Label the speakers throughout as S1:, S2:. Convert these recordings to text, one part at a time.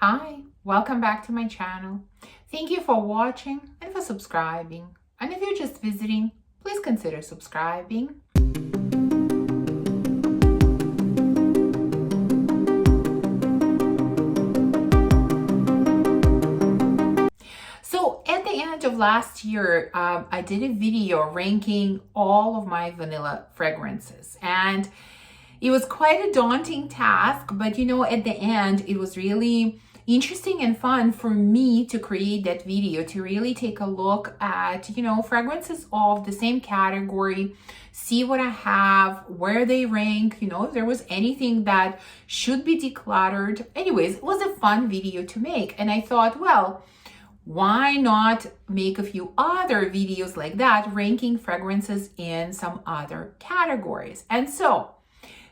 S1: Hi, welcome back to my channel. Thank you for watching and for subscribing. And if you're just visiting, please consider subscribing. So at the end of last year, I did a video ranking all of my vanilla fragrances, and it was quite a daunting task, but at the end, it was really interesting and fun for me to create that video, to really take a look at, fragrances of the same category, see what I have, where they rank, if there was anything that should be decluttered. Anyways, it was a fun video to make. And I thought, well, why not make a few other videos like that, ranking fragrances in some other categories? And so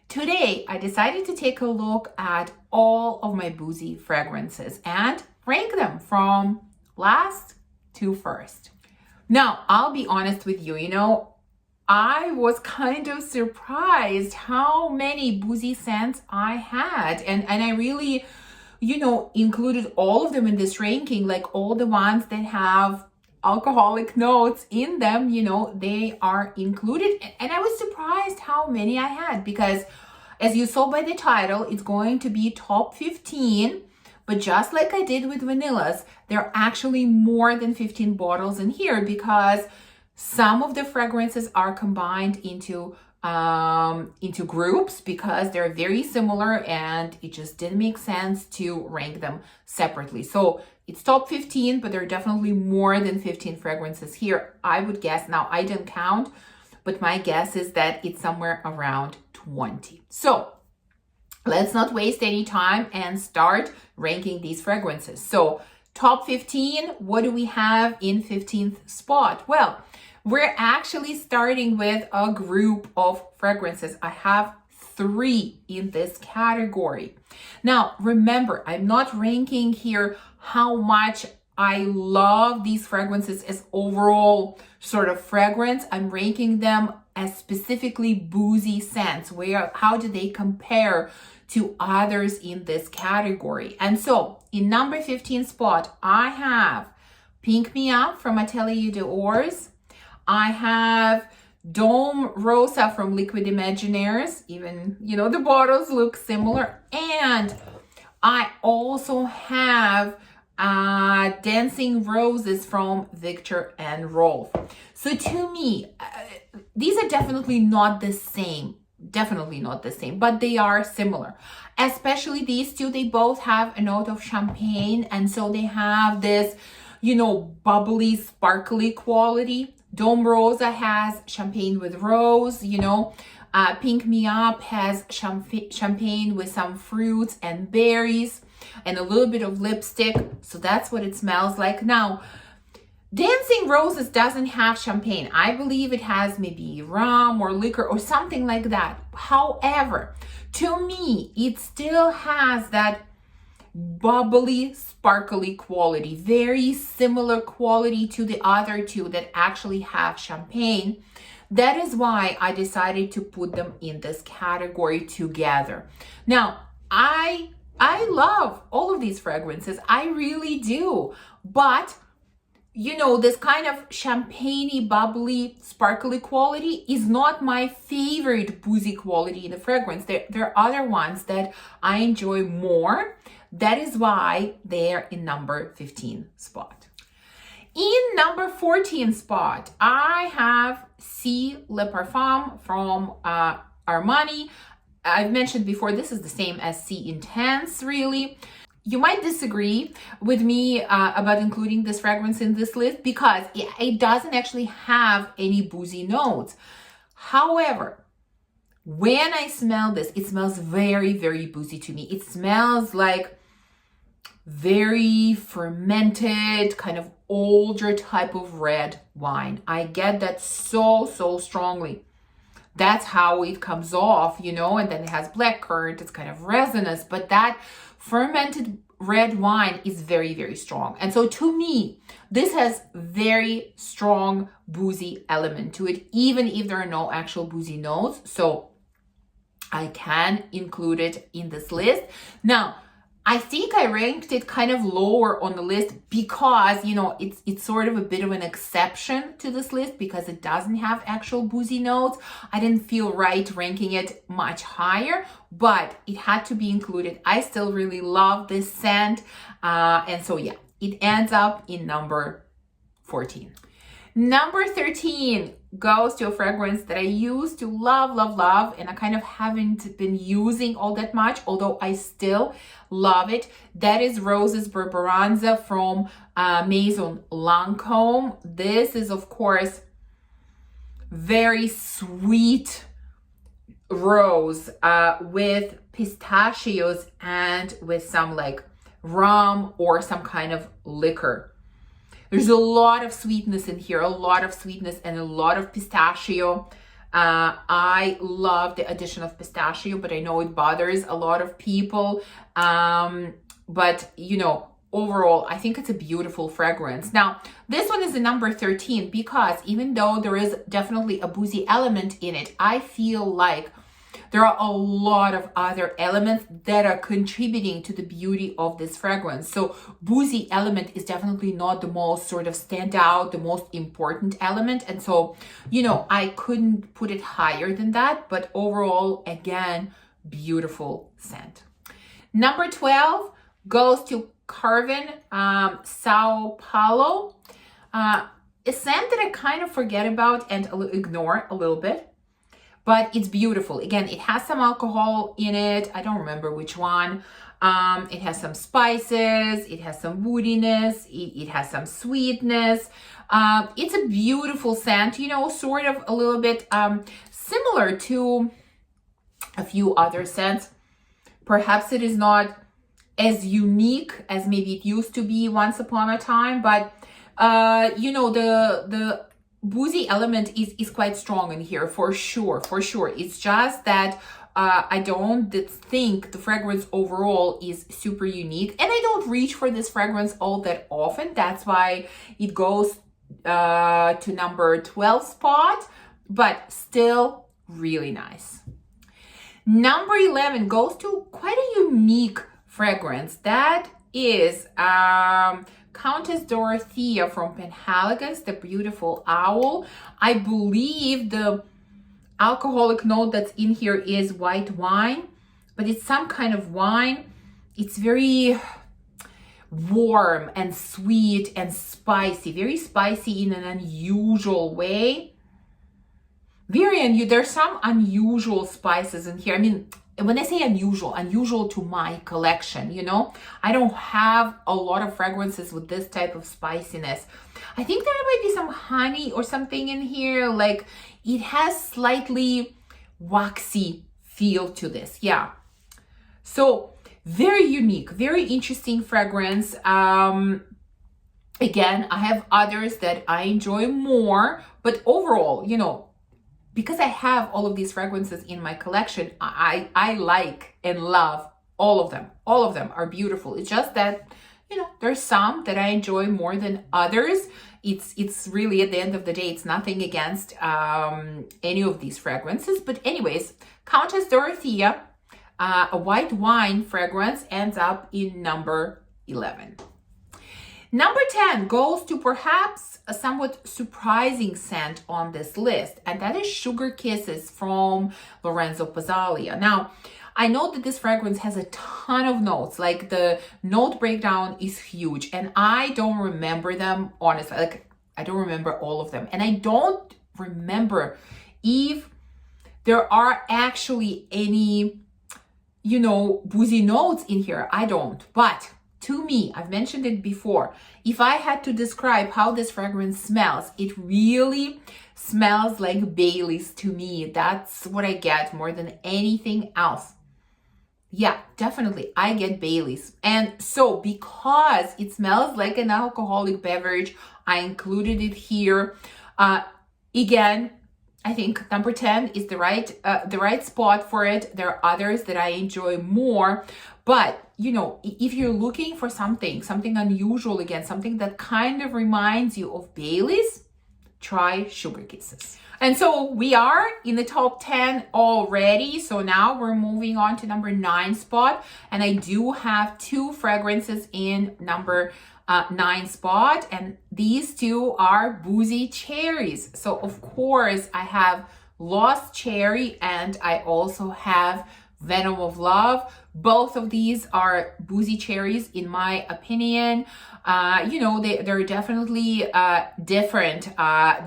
S1: today, I decided to take a look at all of my Boozy fragrances and rank them from last to first. Now, I'll be honest with you, I was kind of surprised how many Boozy scents I had. And I really, included all of them in this ranking, like all the ones that have alcoholic notes in them, they are included. And I was surprised how many I had, because as you saw by the title, it's going to be top 15, but just like I did with vanillas, there are actually more than 15 bottles in here, because some of the fragrances are combined into groups because they're very similar, and it just didn't make sense to rank them separately. So it's top 15, but there are definitely more than 15 fragrances here, I would guess. Now, I didn't count, but my guess is that it's somewhere around 20. So let's not waste any time and start ranking these fragrances. So top 15, what do we have in 15th spot? Well, we're actually starting with a group of fragrances. I have 3 in this category. Now, remember, I'm not ranking here how much I love these fragrances as overall sort of fragrance. I'm ranking them as specifically Boozy scents. How do they compare to others in this category? And so in number 15 spot, I have Pink Me Up from Atelier d'Ors. I have Dome Rosa from Liquid Imaginaires. Even, the bottles look similar. And I also have Dancing Roses from Viktor and Rolf. So to me, these are definitely not the same, but they are similar. Especially these two, they both have a note of champagne, and so they have this, bubbly, sparkly quality. Dome Rosa has champagne with rose, Pink Me Up has champagne with some fruits and berries and a little bit of lipstick. So that's what it smells like. Now, Dancing Roses doesn't have champagne. I believe it has maybe rum or liquor or something like that. However, to me, it still has that bubbly, sparkly quality, very similar quality to the other two that actually have champagne. That is why I decided to put them in this category together. Now, I love all of these fragrances. I really do. But, this kind of champagne-y, bubbly, sparkly quality is not my favorite Boozy quality in the fragrance. There are other ones that I enjoy more. That is why they're in number 15 spot. In number 14 spot, I have Si Le Parfum from Armani. I've mentioned before, this is the same as Si Intense, really. You might disagree with me about including this fragrance in this list because it doesn't actually have any Boozy notes. However, when I smell this, it smells very, very Boozy to me. It smells like very fermented, kind of older type of red wine. I get that so strongly. That's how it comes off, and then it has blackcurrant, it's kind of resinous, but that fermented red wine is very, very strong. And so to me, this has very strong Boozy element to it, even if there are no actual Boozy notes. So I can include it in this list. Now, I think I ranked it kind of lower on the list because, you know, it's sort of a bit of an exception to this list because it doesn't have actual boozy notes. I didn't feel right ranking it much higher, but it had to be included. I still really love this scent. And so, yeah, it ends up in number 14. Number 13 goes to a fragrance that I used to love, and I kind of haven't been using all that much, although I still love it. That is Roses Barbaranza from Maison Lancôme. This is, of course, very sweet rose with pistachios and with some like rum or some kind of liquor. There's a lot of sweetness in here, a lot of sweetness and a lot of pistachio. I love the addition of pistachio, but I know it bothers a lot of people. But, you know, overall, I think it's a beautiful fragrance. Now, this one is the number 13 because even though there is definitely a boozy element in it, I feel like there are a lot of other elements that are contributing to the beauty of this fragrance. So boozy element is definitely not the most sort of stand out, the most important element. And so, you know, I couldn't put it higher than that, but overall, again, beautiful scent. Number 12 goes to Carven Sao Paulo. A scent that I kind of forget about and ignore a little bit. But it's beautiful. Again, it has some alcohol in it. I don't remember which one. It has some spices. It has some woodiness. It has some sweetness. It's a beautiful scent, you know, sort of a little bit similar to a few other scents. Perhaps it is not as unique as maybe it used to be once upon a time, but you know, the boozy element is quite strong in here for sure. It's just that I don't think the fragrance overall is super unique, and I don't reach for this fragrance all that often. That's why it goes to number 12 spot, but still really nice. Number 11 goes to quite a unique fragrance. That is Countess Dorothea from Penhaligon's, the beautiful owl. I believe the alcoholic note that's in here is white wine, but it's some kind of wine. It's very warm and sweet and spicy, very spicy in an unusual way. Very unusual. There's some unusual spices in here. I mean, when I say unusual to my collection, you know, I don't have a lot of fragrances with this type of spiciness. I think there might be some honey or something in here. Like it has slightly waxy feel to this. Yeah. So very unique, very interesting fragrance. Again, I have others that I enjoy more, but overall, you know, because I have all of these fragrances in my collection, I like and love all of them. All of them are beautiful. It's just that, you know, there's some that I enjoy more than others. It's really, at the end of the day, it's nothing against any of these fragrances. But anyways, Countess Dorothea, a white wine fragrance, ends up in number 11. Number 10 goes to perhaps a somewhat surprising scent on this list, and that is Sugar Kisses from Lorenzo Pozzaglia. Now, I know that this fragrance has a ton of notes, like the note breakdown is huge, and I don't remember them, honestly. Like, I don't remember all of them, and I don't remember if there are actually any, you know, boozy notes in here. I don't, but to me, I've mentioned it before, if I had to describe how this fragrance smells, it really smells like Baileys to me. That's what I get more than anything else. Yeah, definitely, I get Baileys. And so because it smells like an alcoholic beverage, I included it here. Again, I think number 10 is the right spot for it. There are others that I enjoy more, but you know, if you're looking for something unusual, again, something that kind of reminds you of Baileys, try Sugar Kisses. And so we are in the top 10 already. So now we're moving on to number 9 spot. And I do have 2 fragrances in number 9 spot. And these 2 are Boozy Cherries. So of course I have Lost Cherry and I also have Venom of Love. Both of these are Boozy Cherries in my opinion. You know, they're definitely different.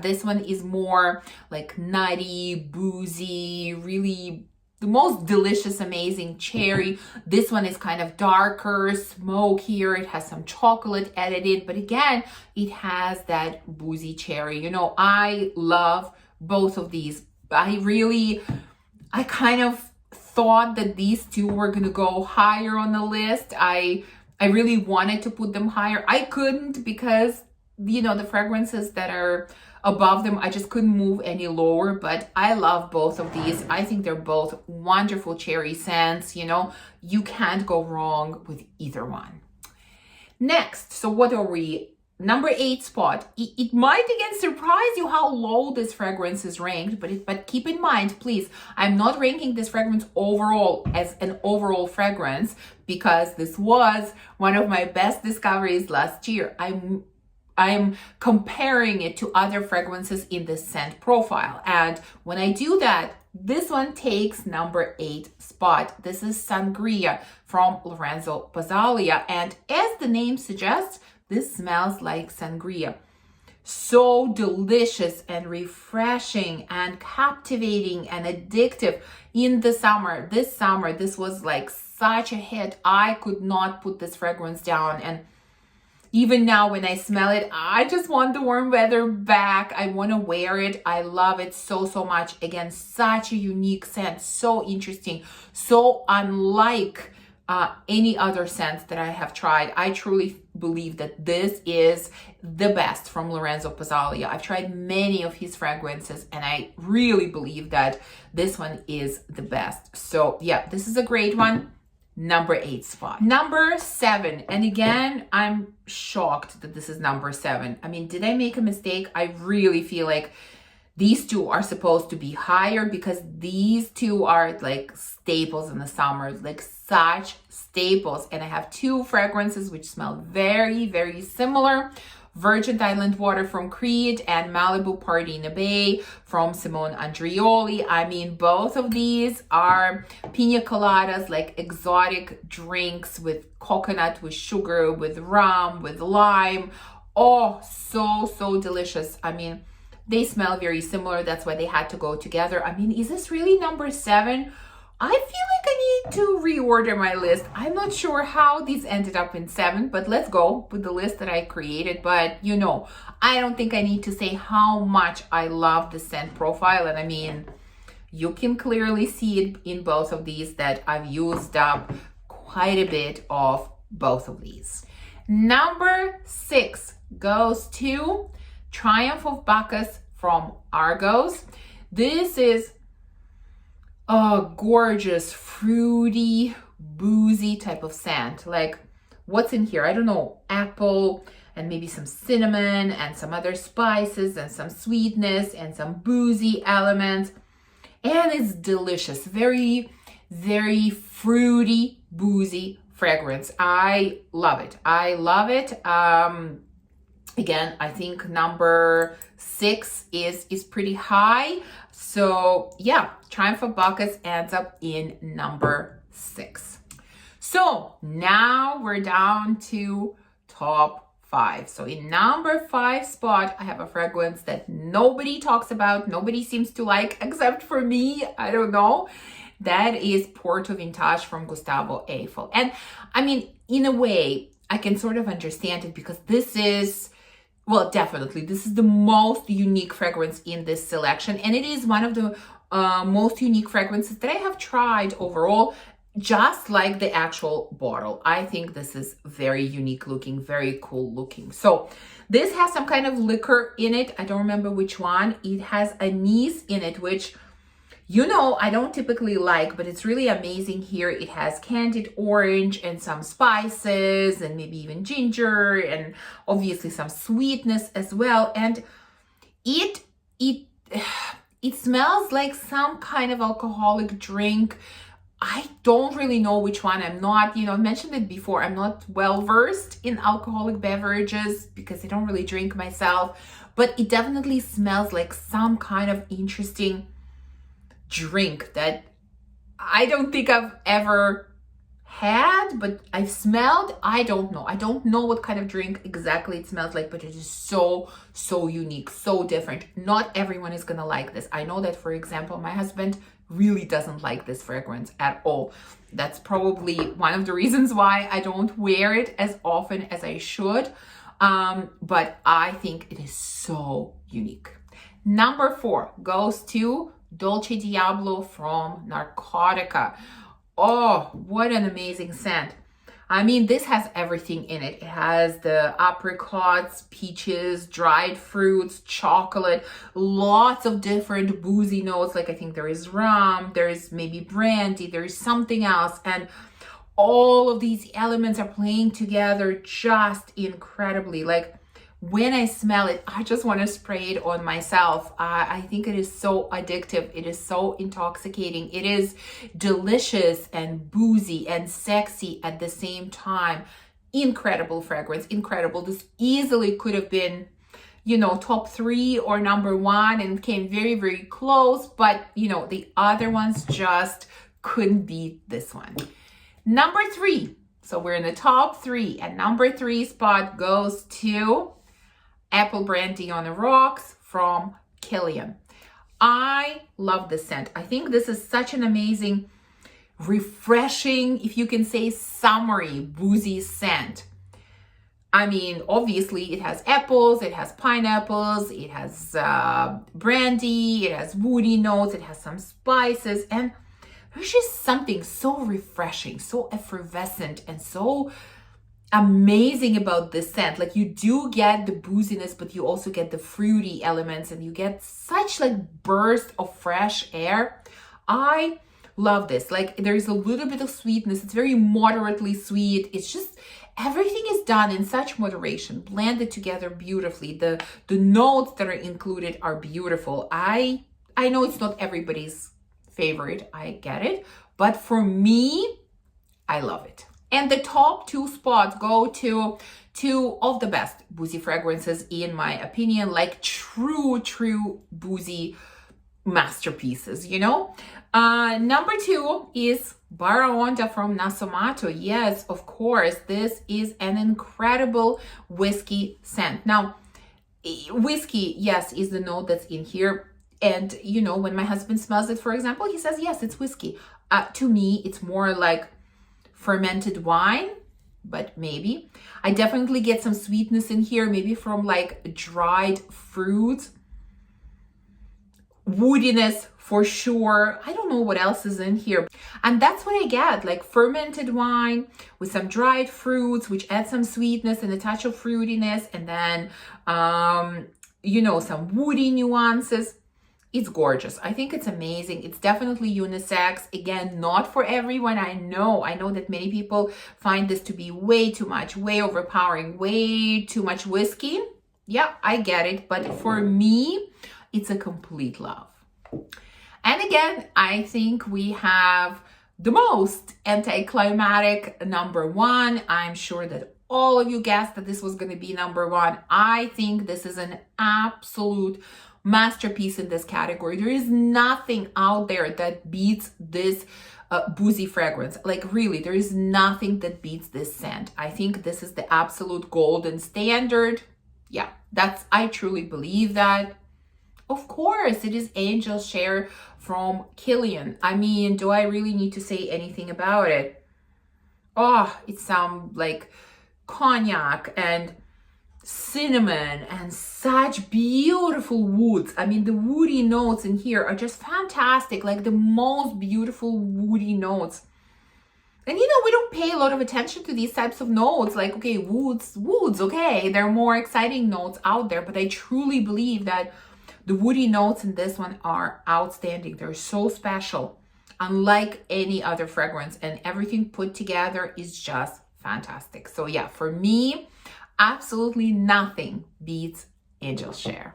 S1: This one is more like nutty, boozy, really the most delicious, amazing cherry. This one is kind of darker, smokier. It has some chocolate added, but again, it has that boozy cherry. You know, I love both of these. I kind of thought that these 2 were gonna go higher on the list. I really wanted to put them higher. I couldn't because, you know, the fragrances that are above them, I just couldn't move any lower, but I love both of these. I think they're both wonderful cherry scents. You know, you can't go wrong with either one. Next, so what are we? Number 8 spot. It might again surprise you how low this fragrance is ranked, but keep in mind, please, I'm not ranking this fragrance overall as an overall fragrance because this was one of my best discoveries last year. I'm comparing it to other fragrances in the scent profile. And when I do that, this one takes number 8 spot. This is Sangria from Lorenzo Bazzalia. And as the name suggests, this smells like sangria. So delicious and refreshing and captivating and addictive in the summer. This summer, this was like such a hit. I could not put this fragrance down. And even now when I smell it, I just want the warm weather back. I want to wear it. I love it so, so much. Again, such a unique scent. So interesting. So unlike any other scent that I have tried. I truly believe that this is the best from Lorenzo Bazzalia. I've tried many of his fragrances and I really believe that this one is the best. So yeah, this is a great one. Number 8 spot. Number 7. And again, I'm shocked that this is number 7. I mean, did I make a mistake? I really feel like these 2 are supposed to be higher because these 2 are like staples in the summer, like such staples. And I have 2 fragrances which smell very, very similar. Virgin Island Water from Creed and Malibu Party in the Bay from Simone Andrioli. I mean, both of these are pina coladas, like exotic drinks with coconut, with sugar, with rum, with lime. Oh, so delicious. I mean, they smell very similar. That's why they had to go together. I mean, is this really number 7? I feel like I need to reorder my list. I'm not sure how these ended up in 7, but let's go with the list that I created. But you know, I don't think I need to say how much I love the scent profile. And I mean, you can clearly see it in both of these that I've used up quite a bit of both of these. Number 6 goes to Triumph of Bacchus from Argos. This is a gorgeous, fruity, boozy type of scent. Like, what's in here? I don't know, apple and maybe some cinnamon and some other spices and some sweetness and some boozy elements. And it's delicious. Very, very fruity, boozy fragrance. I love it. I love it. Again, I think number 6 is pretty high. So yeah, Triumph of Bacchus ends up in number 6. So now we're down to top 5. So in number 5 spot, I have a fragrance that nobody talks about, nobody seems to like except for me. I don't know. That is Porto Vintage from Gustavo Eiffel. And I mean, in a way, I can sort of understand it because this is, well, definitely, this is the most unique fragrance in this selection. And it is one of the most unique fragrances that I have tried overall, just like the actual bottle. I think this is very unique looking, very cool looking. So this has some kind of liquor in it. I don't remember which one. It has anise in it, which, you know, I don't typically like, but it's really amazing here. It has candied orange and some spices and maybe even ginger and obviously some sweetness as well. And It, it, it smells like some kind of alcoholic drink. I don't really know which one. I'm not, I mentioned it before, I'm not well versed in alcoholic beverages because I don't really drink myself, but it definitely smells like some kind of interesting drink that I don't think I've ever had, but I've smelled. I don't know. I don't know what kind of drink exactly it smells like, but it is so unique, so different. Not everyone is gonna like this. I know that, for example, my husband really doesn't like this fragrance at all. That's probably one of the reasons why I don't wear it as often as I should. But I think it is so unique. Number 4 goes to Dolce Diablo from Narcotica. Oh, what an amazing scent. I mean, this has everything in it. It has the apricots, peaches, dried fruits, chocolate, lots of different boozy notes. Like I think there is rum, there is maybe brandy, there is something else. And all of these elements are playing together just incredibly. Like when I smell it, I just want to spray it on myself. I think it is so addictive. It is so intoxicating. It is delicious and boozy and sexy at the same time. Incredible fragrance, incredible. This easily could have been, top 3 or number 1 and came very close. But, the other ones just couldn't beat this one. Number 3. So we're in the top 3, and number 3 spot goes to Apple Brandy on the Rocks from Kilian. I love this scent. I think this is such an amazing, refreshing, if you can say, summery, boozy scent. I mean, obviously it has apples, it has pineapples, it has brandy, it has woody notes, it has some spices, and there's just something so refreshing, so effervescent, and so amazing about this scent. Like you do get the booziness, but you also get the fruity elements, and you get such like burst of fresh air. I love this. Like there's a little bit of sweetness. It's very moderately sweet. It's just everything is done in such moderation, blended together beautifully. The notes that are included are beautiful. I know it's not everybody's favorite. I get it, but for me, I love it. And the top 2 spots go to 2 of the best boozy fragrances, in my opinion, like true boozy masterpieces, Number 2 is Baraonda from Nasomato. Yes, of course, this is an incredible whiskey scent. Now, whiskey, yes, is the note that's in here. And, when my husband smells it, for example, he says, yes, it's whiskey. To me, it's more like fermented wine, but maybe. I definitely get some sweetness in here, maybe from like dried fruits. Woodiness for sure. I don't know what else is in here. And that's what I get, like fermented wine with some dried fruits, which add some sweetness and a touch of fruitiness. And then, some woody nuances. It's gorgeous. I think it's amazing. It's definitely unisex. Again, not for everyone. I know that many people find this to be way too much, way overpowering, way too much whiskey. Yeah, I get it. But for me, it's a complete love. And again, I think we have the most anticlimactic number 1. I'm sure that all of you guessed that this was going to be number 1. I think this is an absolute masterpiece in this category. There is nothing out there that beats this boozy fragrance. Like really, there is nothing that beats this scent. I think this is the absolute golden standard. Yeah, I truly believe that. Of course, it is Angel Share from Kilian. I mean, do I really need to say anything about it? Oh, it sounds like cognac and cinnamon and such beautiful woods. I mean, the woody notes in here are just fantastic, like the most beautiful woody notes. And we don't pay a lot of attention to these types of notes, like, okay, woods, okay, there are more exciting notes out there, but I truly believe that the woody notes in this one are outstanding. They're so special, unlike any other fragrance, and everything put together is just fantastic. So yeah, for me, absolutely nothing beats Angel Share.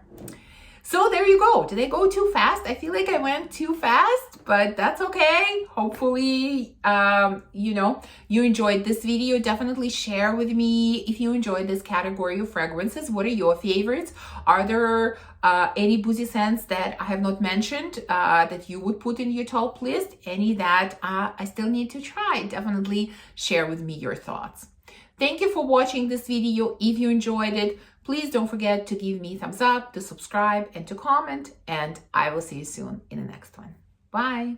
S1: So there you go. Did I go too fast? I feel like I went too fast, but that's okay. Hopefully, you enjoyed this video. Definitely share with me if you enjoyed this category of fragrances. What are your favorites? Are there any boozy scents that I have not mentioned that you would put in your top list? Any that I still need to try? Definitely share with me your thoughts. Thank you for watching this video. If you enjoyed it, please don't forget to give me a thumbs up, to subscribe, and to comment. And I will see you soon in the next one. Bye.